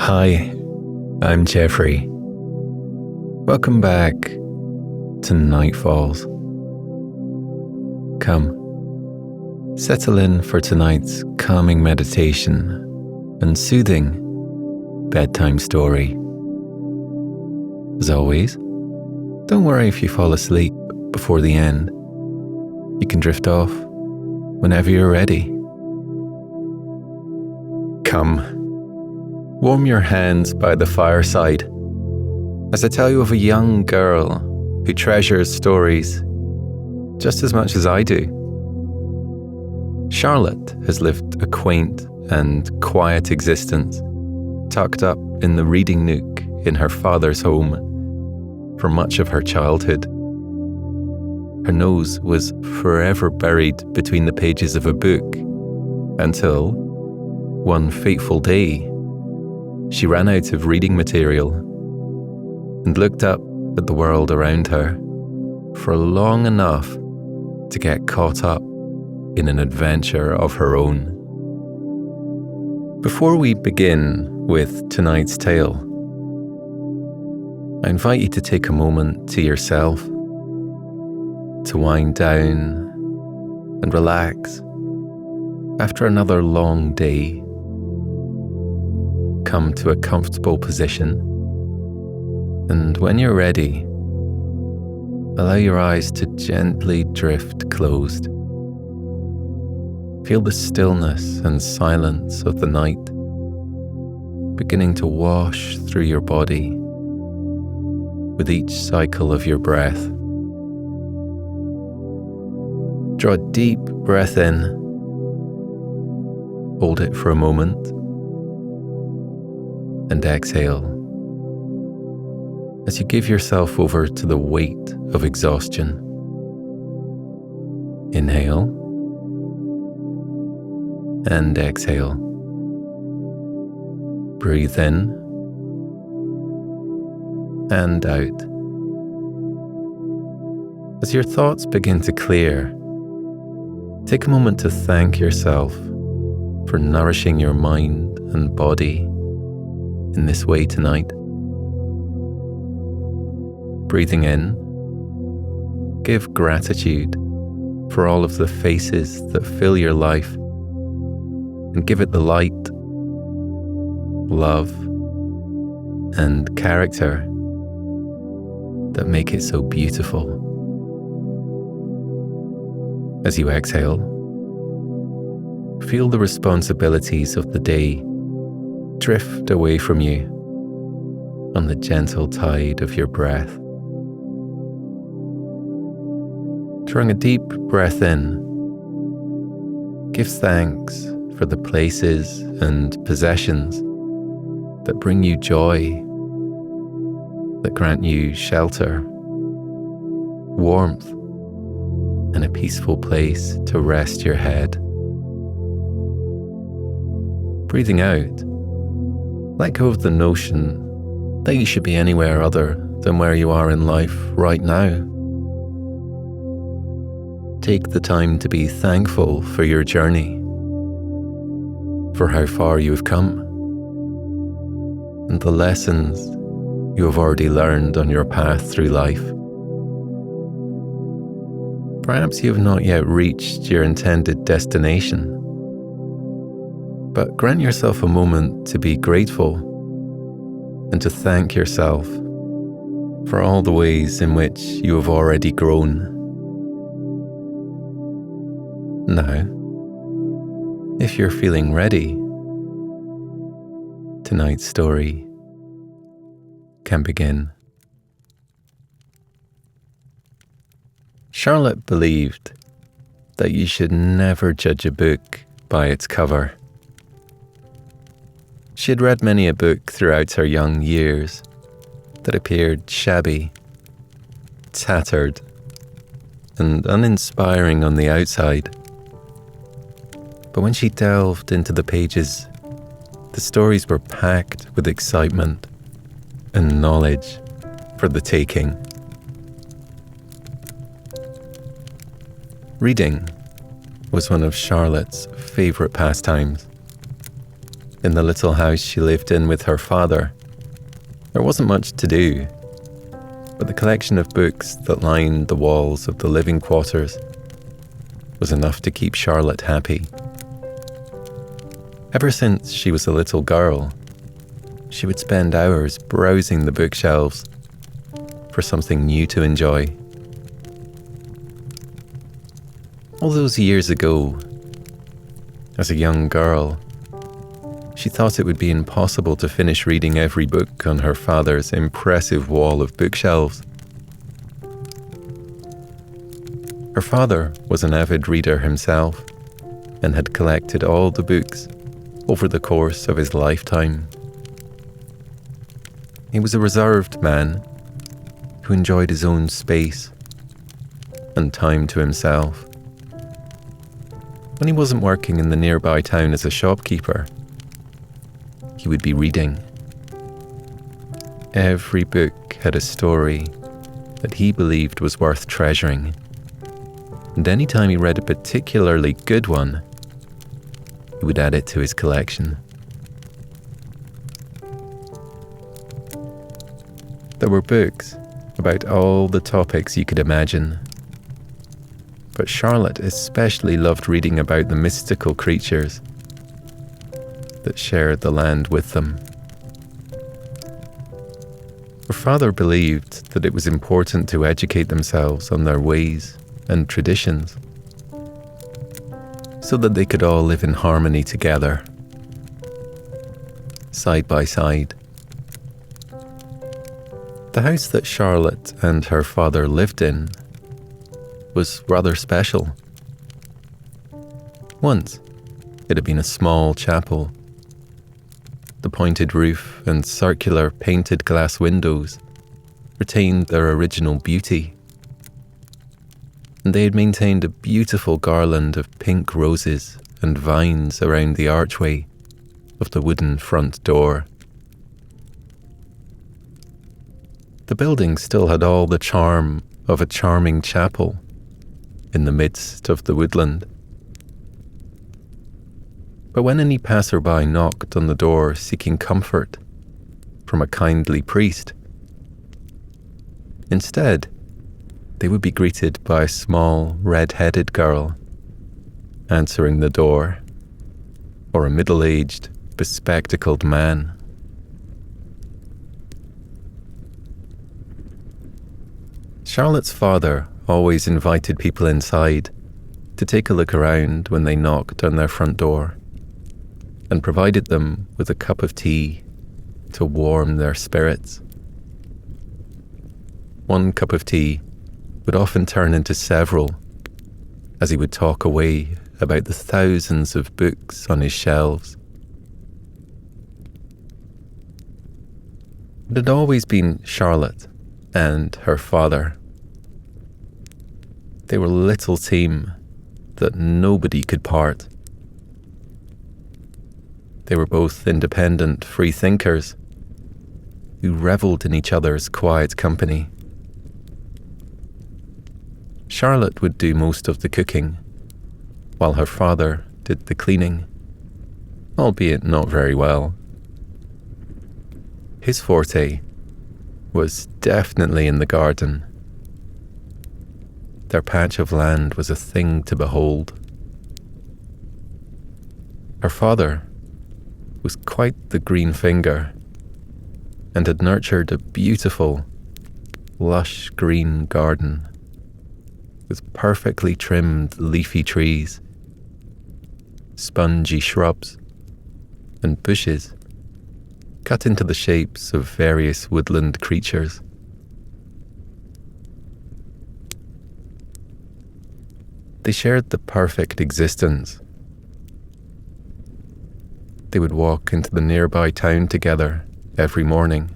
Hi, I'm Geoffrey. Welcome back to Night Falls. Come, settle in for tonight's calming meditation and soothing bedtime story. As always, don't worry if you fall asleep before the end. You can drift off whenever you're ready. Come, warm your hands by the fireside as I tell you of a young girl who treasures stories just as much as I do. Charlotte has lived a quaint and quiet existence, tucked up in the reading nook in her father's home for much of her childhood. Her nose was forever buried between the pages of a book until one fateful day she ran out of reading material and looked up at the world around her for long enough to get caught up in an adventure of her own. Before we begin with tonight's tale, I invite you to take a moment to yourself, to wind down and relax after another long day. Come to a comfortable position, and when you're ready, allow your eyes to gently drift closed. Feel the stillness and silence of the night beginning to wash through your body with each cycle of your breath. Draw a deep breath in, hold it for a moment, and exhale as you give yourself over to the weight of exhaustion. Inhale and exhale. Breathe in and out. As your thoughts begin to clear, take a moment to thank yourself for nourishing your mind and body in this way tonight. Breathing in, give gratitude for all of the faces that fill your life and give it the light, love, and character that make it so beautiful. As you exhale, feel the responsibilities of the day drift away from you on the gentle tide of your breath. Drawing a deep breath in, give thanks for the places and possessions that bring you joy, that grant you shelter, warmth, and a peaceful place to rest your head. Breathing out, let go of the notion that you should be anywhere other than where you are in life right now. Take the time to be thankful for your journey, for how far you have come, and the lessons you have already learned on your path through life. Perhaps you have not yet reached your intended destination, but grant yourself a moment to be grateful and to thank yourself for all the ways in which you have already grown. Now, if you're feeling ready, tonight's story can begin. Charlotte believed that you should never judge a book by its cover. She had read many a book throughout her young years that appeared shabby, tattered, and uninspiring on the outside. But when she delved into the pages, the stories were packed with excitement and knowledge for the taking. Reading was one of Charlotte's favorite pastimes, In the little house she lived in with her father, there wasn't much to do, but the collection of books that lined the walls of the living quarters was enough to keep Charlotte happy. Ever since she was a little girl, she would spend hours browsing the bookshelves for something new to enjoy. All those years ago, as a young girl, she thought it would be impossible to finish reading every book on her father's impressive wall of bookshelves. Her father was an avid reader himself and had collected all the books over the course of his lifetime. He was a reserved man who enjoyed his own space and time to himself. When he wasn't working in the nearby town as a shopkeeper, he would be reading. Every book had a story that he believed was worth treasuring, and any time he read a particularly good one, he would add it to his collection. There were books about all the topics you could imagine, but Charlotte especially loved reading about the mystical creatures that shared the land with them. Her father believed that it was important to educate themselves on their ways and traditions so that they could all live in harmony together, side by side. The house that Charlotte and her father lived in was rather special. Once, it had been a small chapel. The pointed roof and circular painted glass windows retained their original beauty, and they had maintained a beautiful garland of pink roses and vines around the archway of the wooden front door. The building still had all the charm of a charming chapel in the midst of the woodland. But when any passerby knocked on the door seeking comfort from a kindly priest, instead, they would be greeted by a small, red-headed girl answering the door, or a middle-aged, bespectacled man. Charlotte's father always invited people inside to take a look around when they knocked on their front door, and provided them with a cup of tea to warm their spirits. One cup of tea would often turn into several, as he would talk away about the thousands of books on his shelves. It had always been Charlotte and her father. They were a little team that nobody could part. They were both independent free thinkers who revelled in each other's quiet company. Charlotte would do most of the cooking, while her father did the cleaning, albeit not very well. His forte was definitely in the garden. Their patch of land was a thing to behold. Her father was quite the green finger and had nurtured a beautiful, lush green garden with perfectly trimmed leafy trees, spongy shrubs, and bushes cut into the shapes of various woodland creatures. They shared the perfect existence. They would walk into the nearby town together every morning,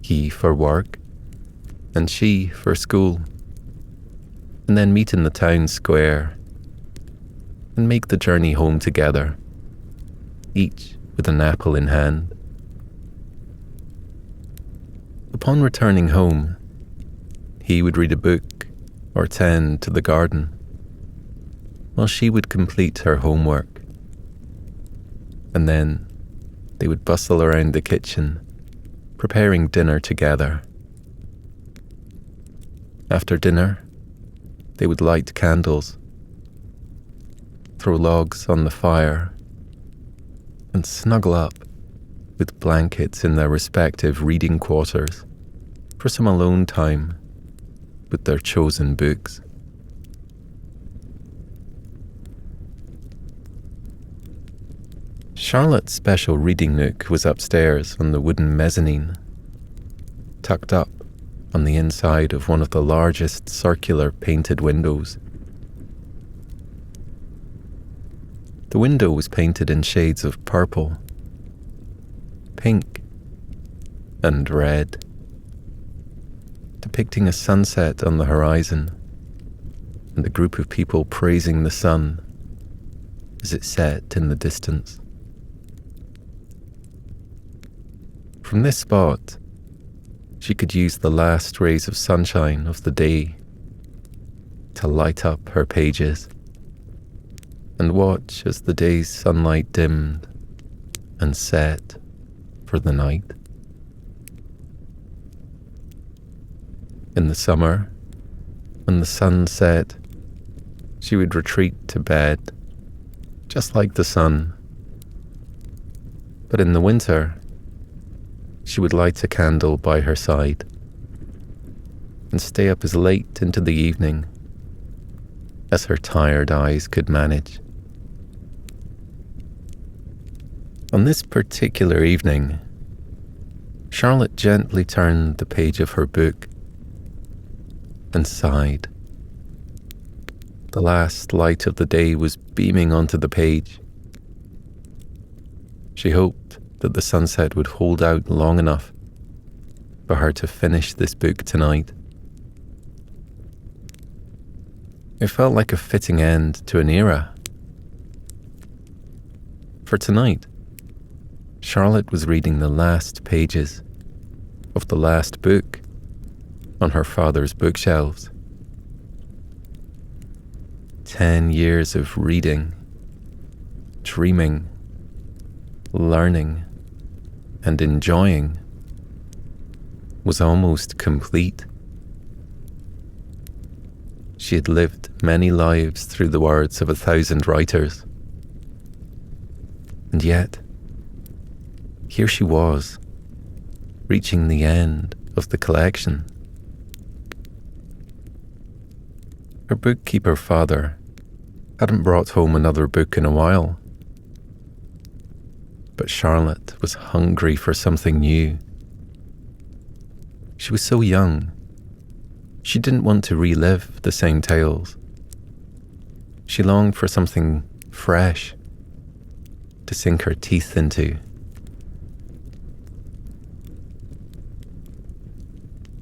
he for work and she for school, and then meet in the town square and make the journey home together, each with an apple in hand. Upon returning home, he would read a book or tend to the garden, while she would complete her homework. And then They would bustle around the kitchen, preparing dinner together. After dinner, they would light candles, throw logs on the fire, and snuggle up with blankets in their respective reading quarters for some alone time with their chosen books. Charlotte's special reading nook was upstairs on the wooden mezzanine, tucked up on the inside of one of the largest circular painted windows. The window was painted in shades of purple, pink, and red, depicting a sunset on the horizon and a group of people praising the sun as it set in the distance. From this spot, she could use the last rays of sunshine of the day to light up her pages and watch as the day's sunlight dimmed and set for the night. In the summer, when the sun set, she would retreat to bed, just like the sun. But in the winter, she would light a candle by her side and stay up as late into the evening as her tired eyes could manage. On this particular evening, Charlotte gently turned the page of her book and sighed. The last light of the day was beaming onto the page. She hoped that the sunset would hold out long enough for her to finish this book tonight. It felt like a fitting end to an era. For tonight, Charlotte was reading the last pages of the last book on her father's bookshelves. 10 years of reading, dreaming, learning, and enjoying was almost complete. She had lived many lives through the words of 1,000 writers. And yet, here she was, reaching the end of the collection. Her bookkeeper father hadn't brought home another book in a while. But Charlotte was hungry for something new. She was so young. She didn't want to relive the same tales. She longed for something fresh to sink her teeth into.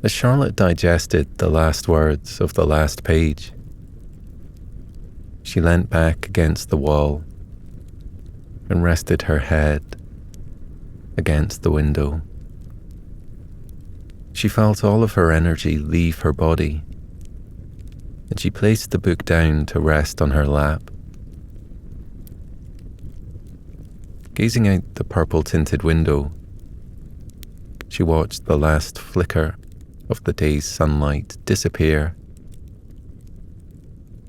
As Charlotte digested the last words of the last page, she leant back against the wall and rested her head against the window. She felt all of her energy leave her body, and she placed the book down to rest on her lap. Gazing out the purple-tinted window, she watched the last flicker of the day's sunlight disappear,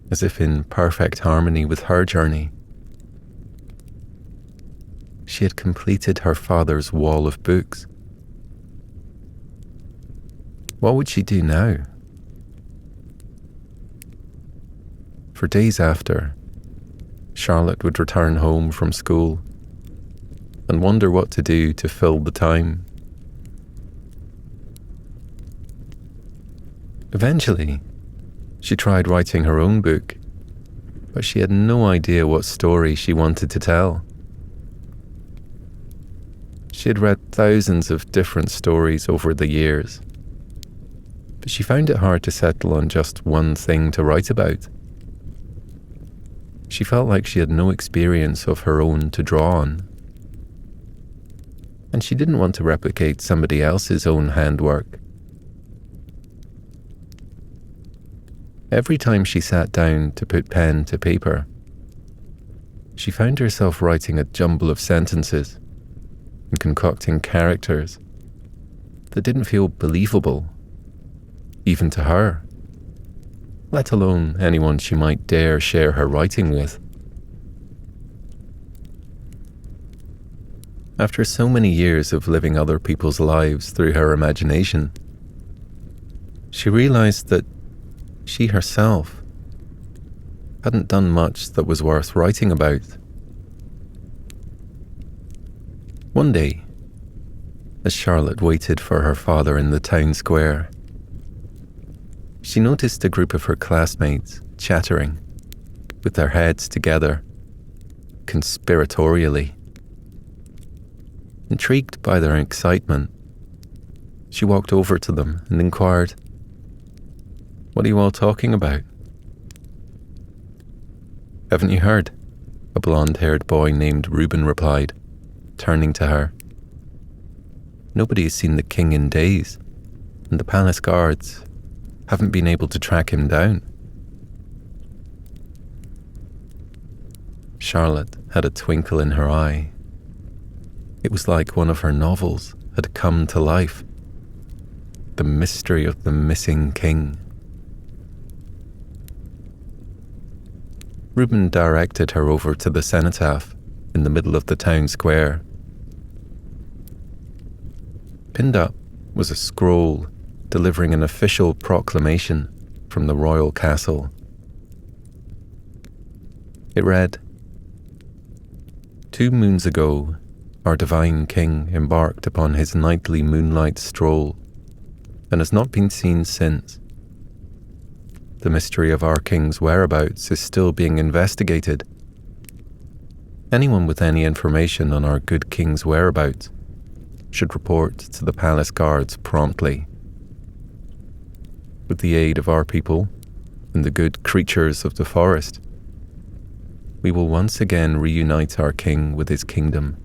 as if in perfect harmony with her journey. She had completed her father's wall of books. What would she do now? For days after, Charlotte would return home from school and wonder what to do to fill the time. Eventually, she tried writing her own book, but she had no idea what story she wanted to tell. She had read thousands of different stories over the years, but she found it hard to settle on just one thing to write about. She felt like she had no experience of her own to draw on, and she didn't want to replicate somebody else's own handwork. Every time she sat down to put pen to paper, she found herself writing a jumble of sentences and concocting characters that didn't feel believable, even to her, let alone anyone she might dare share her writing with. After so many years of living other people's lives through her imagination, she realized that she herself hadn't done much that was worth writing about. One day, as Charlotte waited for her father in the town square, she noticed a group of her classmates chattering, with their heads together, conspiratorially. Intrigued by their excitement, she walked over to them and inquired, "What are you all talking about?" "Haven't you heard?" a blonde-haired boy named Reuben replied, turning to her. "Nobody has seen the king in days, and the palace guards haven't been able to track him down." Charlotte had a twinkle in her eye. It was like one of her novels had come to life. The mystery of the missing king. Reuben directed her over to the cenotaph in the middle of the town square. Pinned up was a scroll delivering an official proclamation from the royal castle. It read, "2 moons ago, our divine king embarked upon his nightly moonlight stroll and has not been seen since. The mystery of our king's whereabouts is still being investigated. Anyone with any information on our good king's whereabouts should report to the palace guards promptly. With the aid of our people and the good creatures of the forest, we will once again reunite our king with his kingdom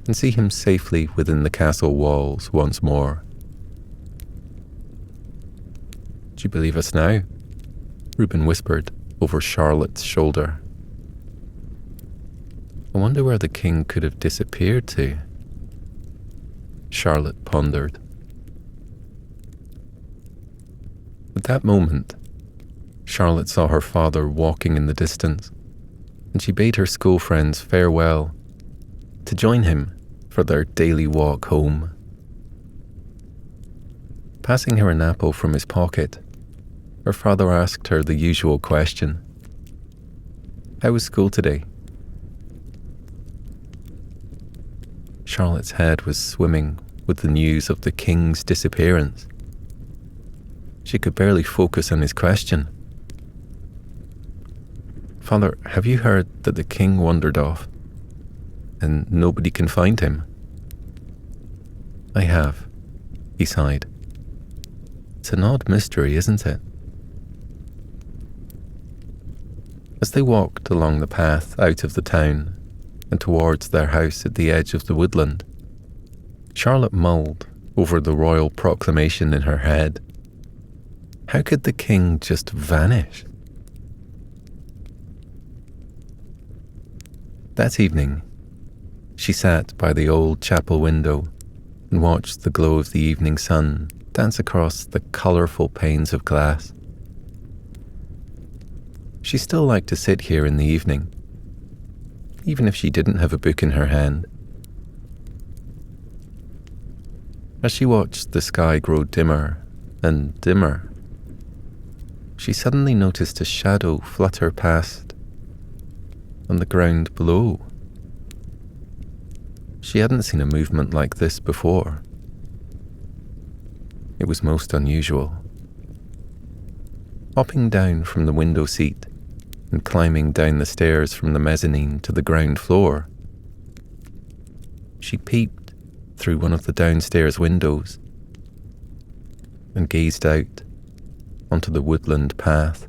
and see him safely within the castle walls once more." "Do you believe us now?" Reuben whispered over Charlotte's shoulder. "I wonder where the king could have disappeared to." Charlotte pondered. At that moment, Charlotte saw her father walking in the distance, and she bade her school friends farewell to join him for their daily walk home. Passing her an apple from his pocket, her father asked her the usual question, "How was school today?" Charlotte's head was swimming with the news of the king's disappearance. She could barely focus on his question. "Father, have you heard that the king wandered off and nobody can find him?" "I have," he sighed. "It's an odd mystery, isn't it?" As they walked along the path out of the town and towards their house at the edge of the woodland, Charlotte mulled over the royal proclamation in her head. How could the king just vanish? That evening, she sat by the old chapel window and watched the glow of the evening sun dance across the colourful panes of glass. She still liked to sit here in the evening, even if she didn't have a book in her hand. As she watched the sky grow dimmer and dimmer, she suddenly noticed a shadow flutter past on the ground below. She hadn't seen a movement like this before. It was most unusual. Hopping down from the window seat and climbing down the stairs from the mezzanine to the ground floor, she peeped through one of the downstairs windows and gazed out onto the woodland path.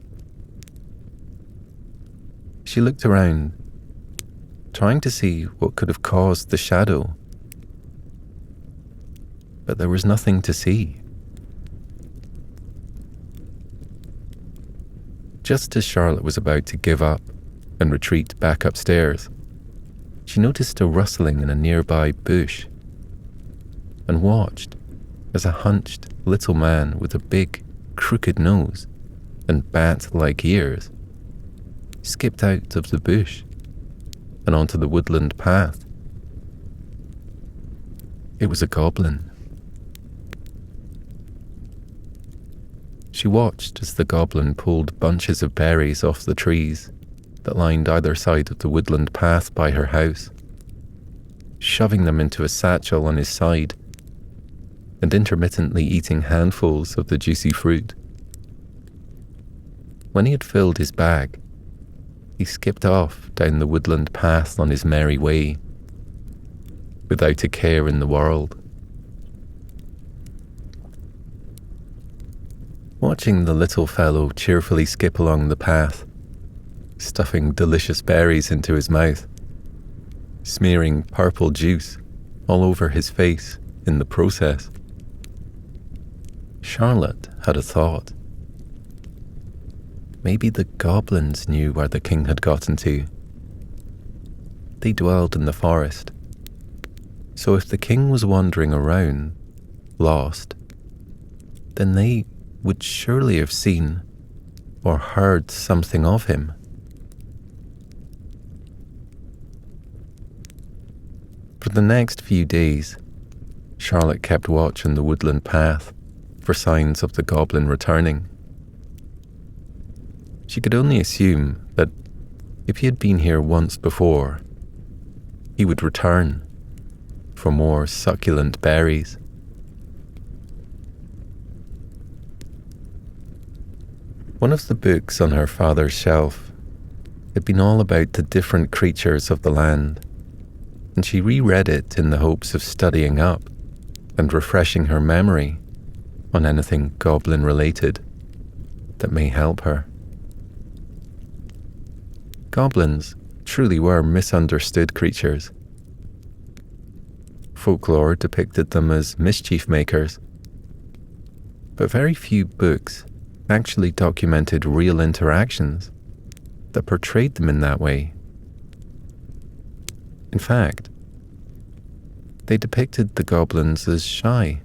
She looked around, trying to see what could have caused the shadow, but there was nothing to see. Just as Charlotte was about to give up and retreat back upstairs, she noticed a rustling in a nearby bush and watched as a hunched little man with a big, crooked nose and bat-like ears skipped out of the bush and onto the woodland path. It was a goblin. She watched as the goblin pulled bunches of berries off the trees that lined either side of the woodland path by her house, shoving them into a satchel on his side and intermittently eating handfuls of the juicy fruit. When he had filled his bag, he skipped off down the woodland path on his merry way, without a care in the world. Watching the little fellow cheerfully skip along the path, stuffing delicious berries into his mouth, smearing purple juice all over his face in the process, Charlotte had a thought. Maybe the goblins knew where the king had gotten to. They dwelled in the forest, so if the king was wandering around, lost, then they would surely have seen or heard something of him. For the next few days, Charlotte kept watch on the woodland path for signs of the goblin returning. She could only assume that if he had been here once before, he would return for more succulent berries. One of the books on her father's shelf had been all about the different creatures of the land, and she reread it in the hopes of studying up and refreshing her memory on anything goblin-related that may help her. Goblins truly were misunderstood creatures. Folklore depicted them as mischief makers, but very few books actually documented real interactions that portrayed them in that way. In fact, they depicted the goblins as shy,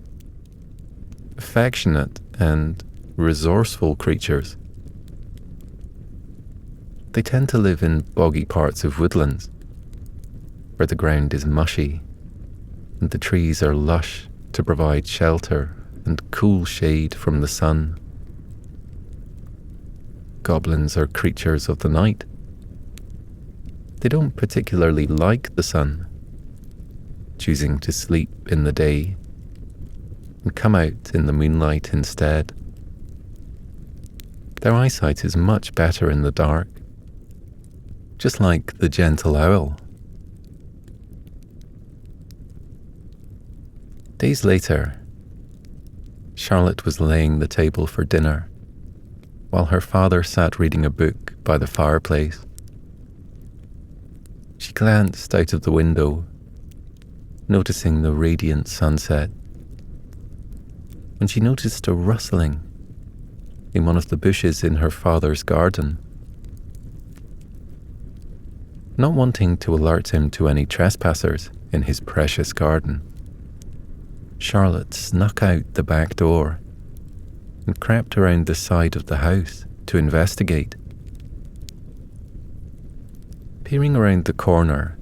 affectionate, and resourceful creatures. They tend to live in boggy parts of woodlands, where the ground is mushy and the trees are lush to provide shelter and cool shade from the sun. Goblins are creatures of the night. They don't particularly like the sun, choosing to sleep in the day and come out in the moonlight instead. Their eyesight is much better in the dark, just like the gentle owl. Days later, Charlotte was laying the table for dinner, while her father sat reading a book by the fireplace. She glanced out of the window, noticing the radiant sunset, when she noticed a rustling in one of the bushes in her father's garden. Not wanting to alert him to any trespassers in his precious garden, Charlotte snuck out the back door and crept around the side of the house to investigate. Peering around the corner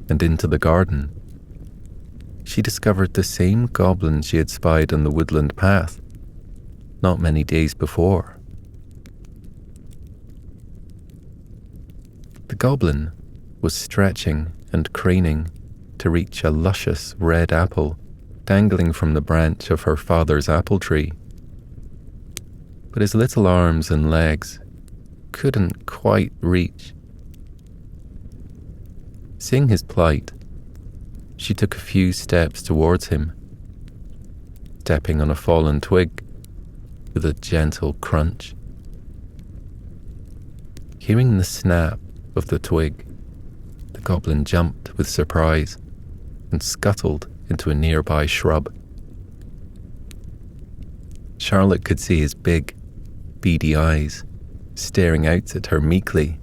and into the garden, she discovered the same goblin she had spied on the woodland path not many days before. The goblin was stretching and craning to reach a luscious red apple dangling from the branch of her father's apple tree. But his little arms and legs couldn't quite reach. Seeing his plight, she took a few steps towards him, stepping on a fallen twig with a gentle crunch. Hearing the snap of the twig, the goblin jumped with surprise and scuttled into a nearby shrub. Charlotte could see his big, beady eyes staring out at her meekly,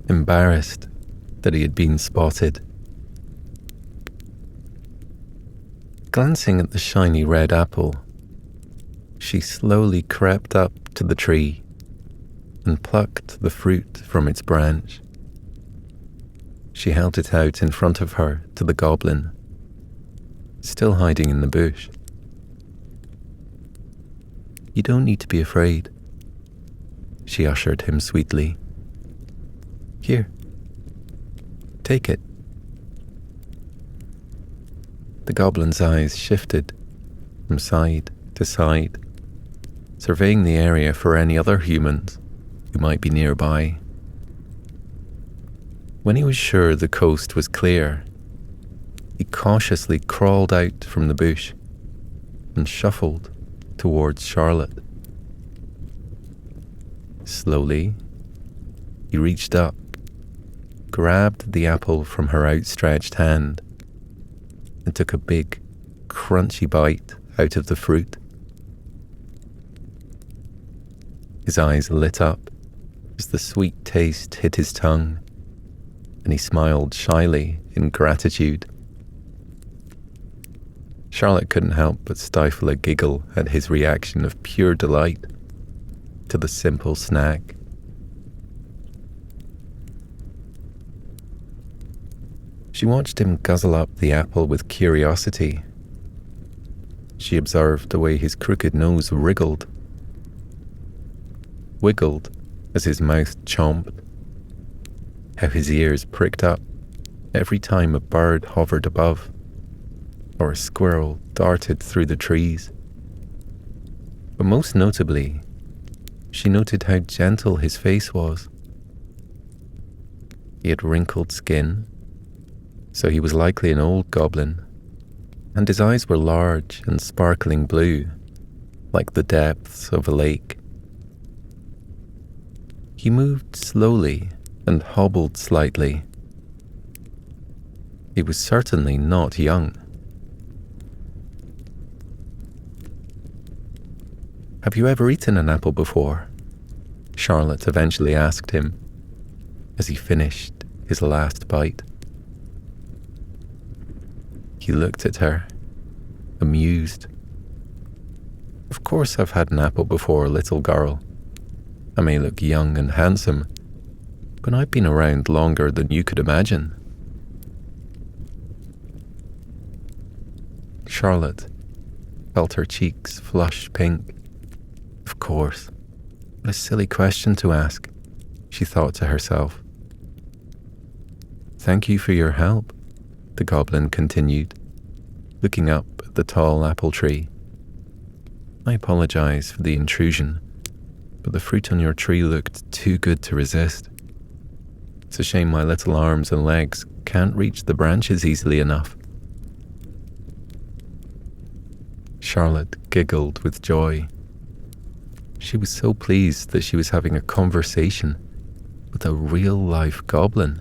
embarrassed that he had been spotted. Glancing at the shiny red apple, she slowly crept up to the tree and plucked the fruit from its branch. She held it out in front of her to the goblin, still hiding in the bush. "You don't need to be afraid," she ushered him sweetly. "Here, take it." The goblin's eyes shifted from side to side, surveying the area for any other humans who might be nearby. When he was sure the coast was clear, he cautiously crawled out from the bush and shuffled towards Charlotte. Slowly, he reached up, grabbed the apple from her outstretched hand, and took a big, crunchy bite out of the fruit. His eyes lit up as the sweet taste hit his tongue, and he smiled shyly in gratitude. Charlotte couldn't help but stifle a giggle at his reaction of pure delight to the simple snack. She watched him guzzle up the apple with curiosity. She observed the way his crooked nose wriggled as his mouth chomped, how his ears pricked up every time a bird hovered above or a squirrel darted through the trees. But most notably, she noted how gentle his face was. He had wrinkled skin, so he was likely an old goblin, and his eyes were large and sparkling blue, like the depths of a lake. He moved slowly and hobbled slightly. He was certainly not young. "Have you ever eaten an apple before?" Charlotte eventually asked him as he finished his last bite. He looked at her, amused. "Of course I've had an apple before, little girl. I may look young and handsome, but I've been around longer than you could imagine." Charlotte felt her cheeks flush pink. Of course, what a silly question to ask, she thought to herself. "Thank you for your help," the goblin continued, looking up at the tall apple tree. "I apologize for the intrusion, but the fruit on your tree looked too good to resist. It's a shame my little arms and legs can't reach the branches easily enough." Charlotte giggled with joy. She was so pleased that she was having a conversation with a real-life goblin.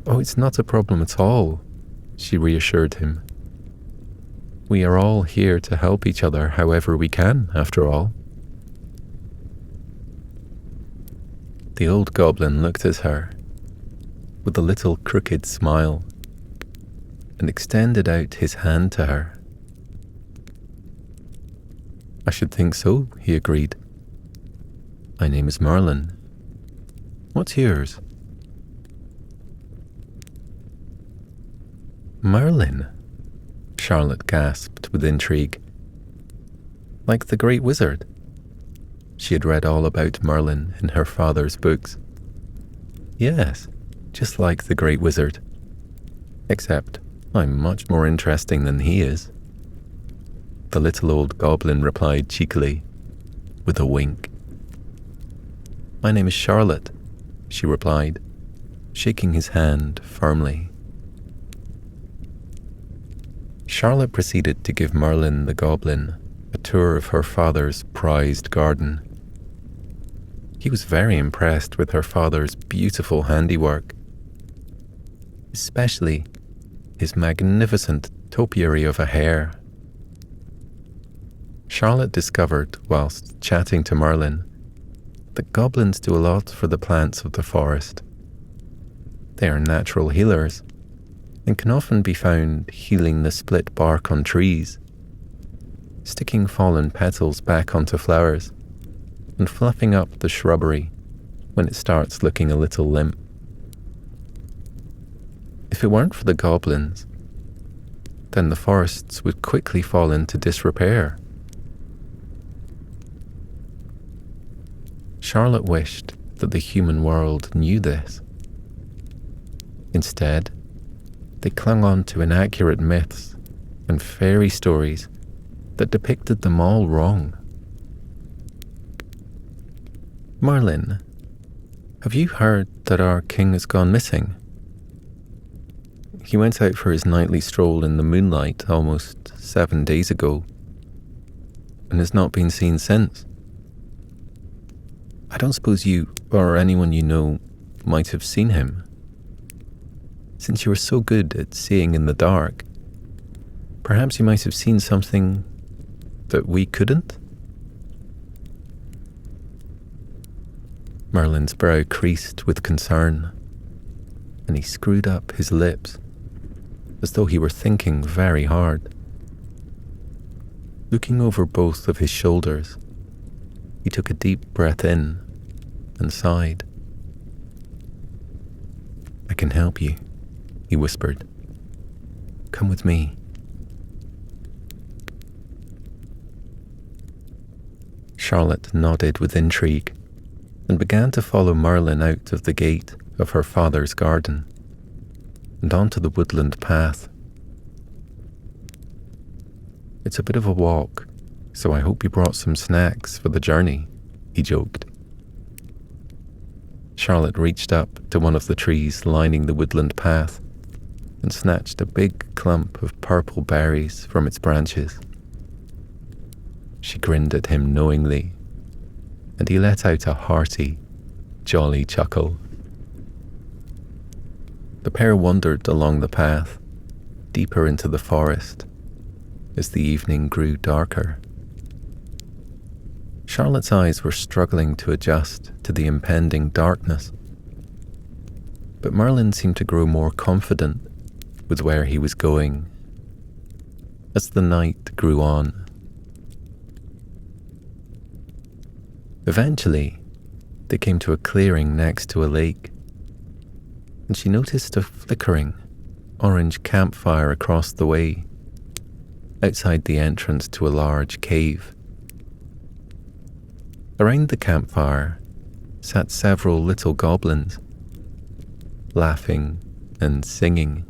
"Oh, it's not a problem at all," she reassured him. "We are all here to help each other however we can, after all." The old goblin looked at her with a little crooked smile and extended out his hand to her. "I should think so," he agreed. "My name is Merlin. What's yours?" "Merlin?" Charlotte gasped with intrigue. "Like the great wizard?" She had read all about Merlin in her father's books. "Yes, just like the great wizard. Except I'm much more interesting than he is," the little old goblin replied cheekily, with a wink. "My name is Charlotte," she replied, shaking his hand firmly. Charlotte proceeded to give Merlin the goblin a tour of her father's prized garden. He was very impressed with her father's beautiful handiwork, especially his magnificent topiary of a hare. Charlotte discovered, whilst chatting to Merlin, that goblins do a lot for the plants of the forest. They are natural healers and can often be found healing the split bark on trees, sticking fallen petals back onto flowers, and fluffing up the shrubbery when it starts looking a little limp. If it weren't for the goblins, then the forests would quickly fall into disrepair. Charlotte wished that the human world knew this. Instead, they clung on to inaccurate myths and fairy stories that depicted them all wrong. Merlin, have you heard that our king has gone missing? He went out for his nightly stroll in the moonlight almost 7 days ago and has not been seen since. I don't suppose you or anyone you know might have seen him. Since you were so good at seeing in the dark, perhaps you might have seen something that we couldn't? Merlin's brow creased with concern, and he screwed up his lips as though he were thinking very hard. Looking over both of his shoulders, he took a deep breath in and sighed. "I can help you," he whispered. "Come with me." Charlotte nodded with intrigue and began to follow Merlin out of the gate of her father's garden and onto the woodland path. "It's a bit of a walk, so I hope you brought some snacks for the journey," he joked. Charlotte reached up to one of the trees lining the woodland path and snatched a big clump of purple berries from its branches. She grinned at him knowingly, and he let out a hearty, jolly chuckle. The pair wandered along the path, deeper into the forest, as the evening grew darker. Charlotte's eyes were struggling to adjust to the impending darkness, but Merlin seemed to grow more confident with where he was going as the night grew on. Eventually, they came to a clearing next to a lake, and she noticed a flickering orange campfire across the way, outside the entrance to a large cave. Around the campfire sat several little goblins, laughing and singing,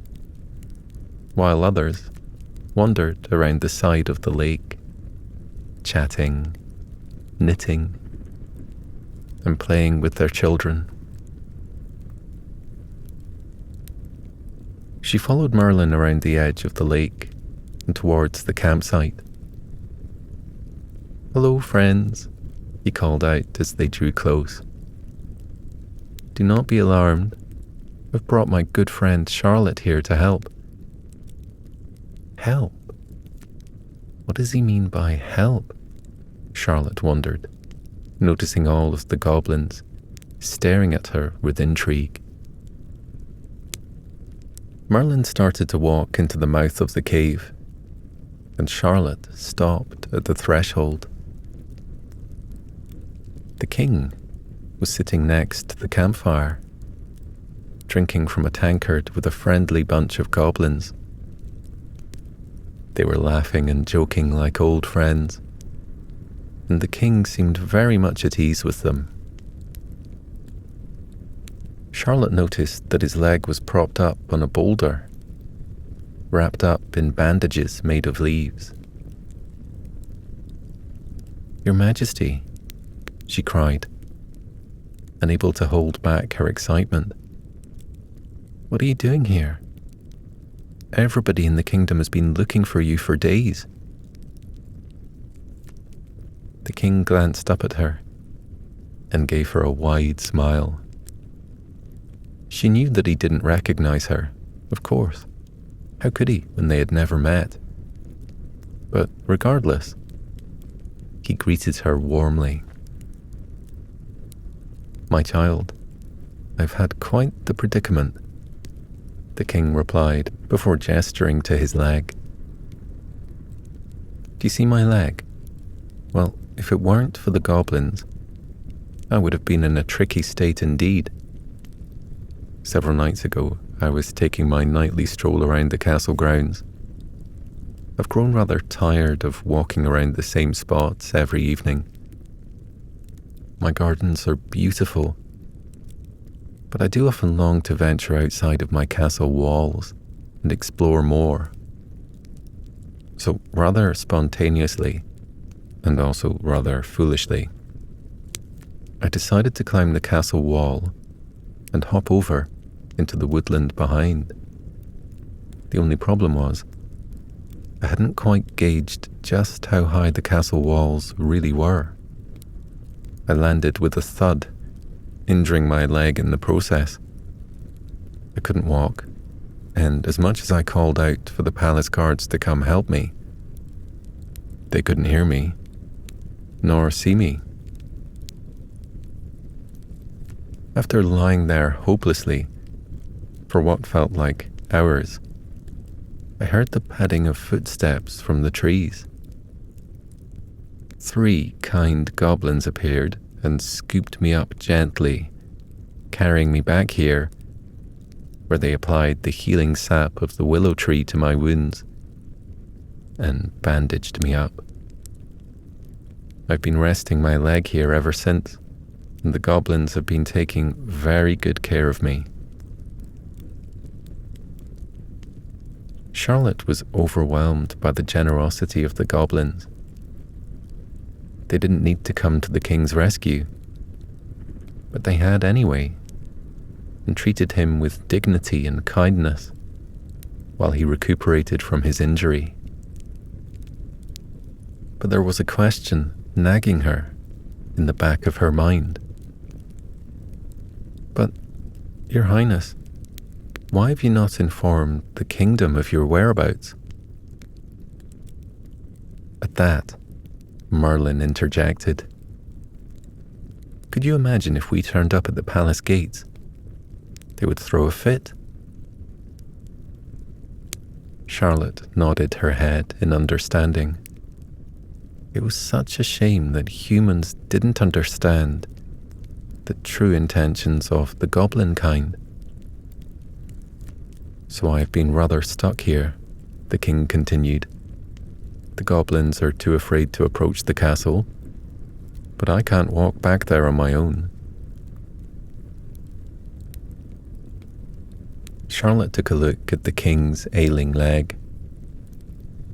while others wandered around the side of the lake, chatting, knitting, and playing with their children. She followed Merlin around the edge of the lake and towards the campsite. "Hello, friends," he called out as they drew close. "Do not be alarmed. I've brought my good friend Charlotte here to help." Help? What does he mean by help? Charlotte wondered, noticing all of the goblins staring at her with intrigue. Merlin started to walk into the mouth of the cave, and Charlotte stopped at the threshold. The king was sitting next to the campfire, drinking from a tankard with a friendly bunch of goblins. They were laughing and joking like old friends, and the king seemed very much at ease with them. Charlotte noticed that his leg was propped up on a boulder, wrapped up in bandages made of leaves. "Your Majesty," she cried, unable to hold back her excitement. "What are you doing here? Everybody in the kingdom has been looking for you for days." The king glanced up at her and gave her a wide smile. She knew that he didn't recognize her, of course. How could he when they had never met? But regardless, he greeted her warmly. "My child, I've had quite the predicament," the king replied before gesturing to his leg. "Do you see my leg? Well, if it weren't for the goblins, I would have been in a tricky state indeed. Several nights ago, I was taking my nightly stroll around the castle grounds. I've grown rather tired of walking around the same spots every evening. My gardens are beautiful, but I do often long to venture outside of my castle walls and explore more. So rather spontaneously, and also rather foolishly, I decided to climb the castle wall and hop over into the woodland behind. The only problem was, I hadn't quite gauged just how high the castle walls really were. I landed with a thud, injuring my leg in the process. I couldn't walk, and as much as I called out for the palace guards to come help me, they couldn't hear me, nor see me. After lying there hopelessly for what felt like hours, I heard the padding of footsteps from the trees. 3 kind goblins appeared and scooped me up gently, carrying me back here, where they applied the healing sap of the willow tree to my wounds and bandaged me up. I've been resting my leg here ever since, and the goblins have been taking very good care of me. Charlotte was overwhelmed by the generosity of the goblins. They didn't need to come to the king's rescue, but they had anyway, and treated him with dignity and kindness while he recuperated from his injury. But there was a question nagging her in the back of her mind. "But, Your Highness, why have you not informed the kingdom of your whereabouts?" At that, Merlin interjected. "Could you imagine if we turned up at the palace gates? They would throw a fit." Charlotte nodded her head in understanding. It was such a shame that humans didn't understand the true intentions of the goblin kind. "So I've been rather stuck here," the king continued. "The goblins are too afraid to approach the castle, but I can't walk back there on my own." Charlotte took a look at the king's ailing leg.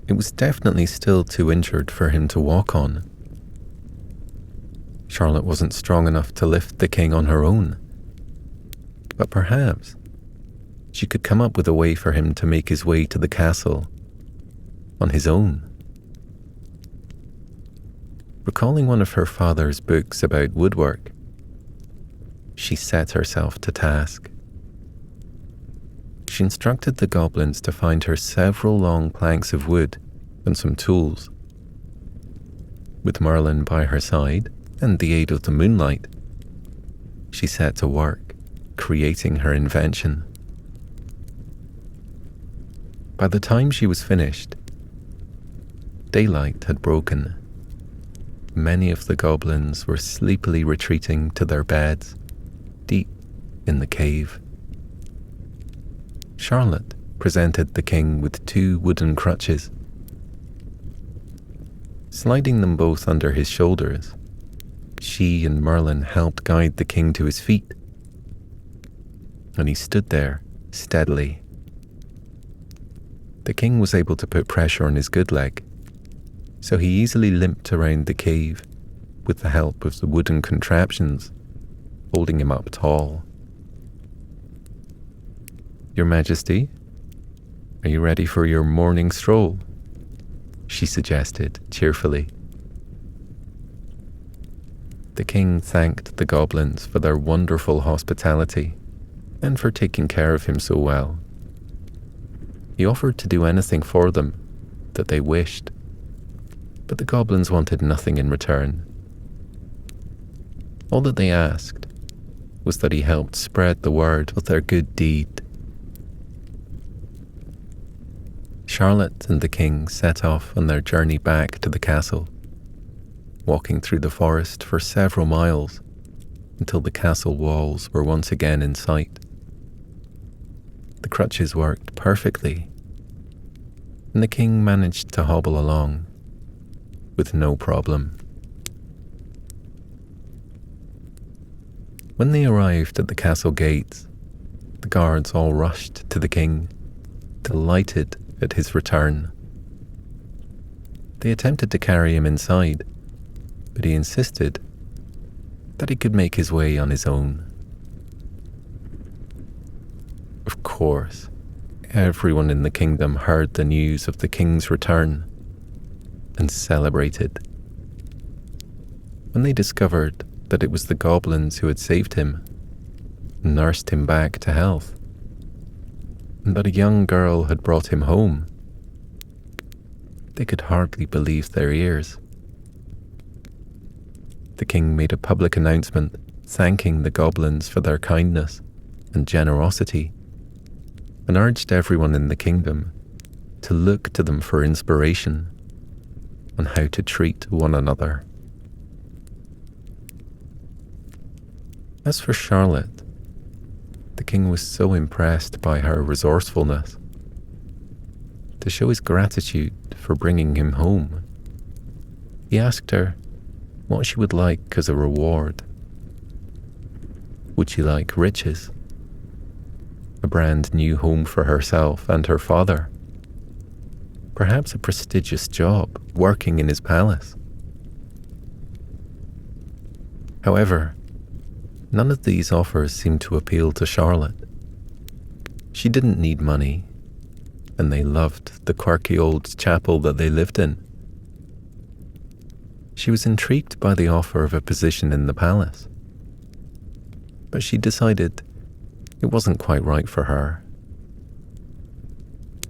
It was definitely still too injured for him to walk on. Charlotte wasn't strong enough to lift the king on her own, but perhaps she could come up with a way for him to make his way to the castle on his own. Recalling one of her father's books about woodwork, she set herself to task. She instructed the goblins to find her several long planks of wood and some tools. With Merlin by her side and the aid of the moonlight, she set to work, creating her invention. By the time she was finished, daylight had broken. Many of the goblins were sleepily retreating to their beds, deep in the cave. Charlotte presented the king with 2 wooden crutches. Sliding them both under his shoulders, she and Merlin helped guide the king to his feet, and he stood there steadily. The king was able to put pressure on his good leg, so he easily limped around the cave with the help of the wooden contraptions, holding him up tall. "Your Majesty, are you ready for your morning stroll?" she suggested cheerfully. The king thanked the goblins for their wonderful hospitality and for taking care of him so well. He offered to do anything for them that they wished, but the goblins wanted nothing in return. All that they asked was that he helped spread the word of their good deed. Charlotte and the king set off on their journey back to the castle, walking through the forest for several miles until the castle walls were once again in sight. The crutches worked perfectly, and the king managed to hobble along with no problem. When they arrived at the castle gates, the guards all rushed to the king, delighted at his return. They attempted to carry him inside, but he insisted that he could make his way on his own. Of course, everyone in the kingdom heard the news of the king's return and celebrated. When they discovered that it was the goblins who had saved him, nursed him back to health, and that a young girl had brought him home, they could hardly believe their ears. The king made a public announcement thanking the goblins for their kindness and generosity, and urged everyone in the kingdom to look to them for inspiration on how to treat one another. As for Charlotte, the king was so impressed by her resourcefulness. To show his gratitude for bringing him home, he asked her what she would like as a reward. Would she like riches? A brand new home for herself and her father? Perhaps a prestigious job working in his palace? However, none of these offers seemed to appeal to Charlotte. She didn't need money, and they loved the quirky old chapel that they lived in. She was intrigued by the offer of a position in the palace, but she decided it wasn't quite right for her.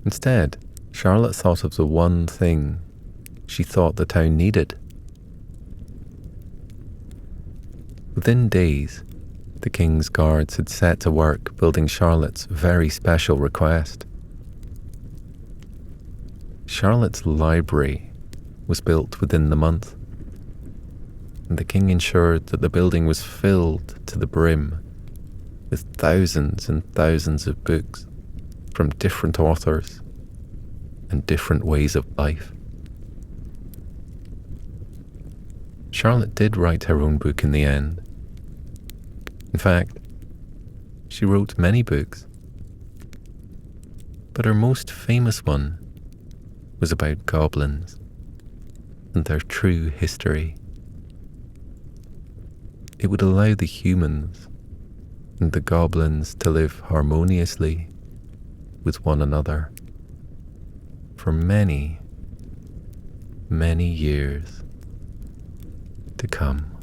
Instead, Charlotte thought of the one thing she thought the town needed. Within days, the king's guards had set to work building Charlotte's very special request. Charlotte's library was built within the month, and the king ensured that the building was filled to the brim with thousands and thousands of books from different authors and different ways of life. Charlotte did write her own book in the end. In fact, she wrote many books, but her most famous one was about goblins and their true history. It would allow the humans and the goblins to live harmoniously with one another for many, many years to come.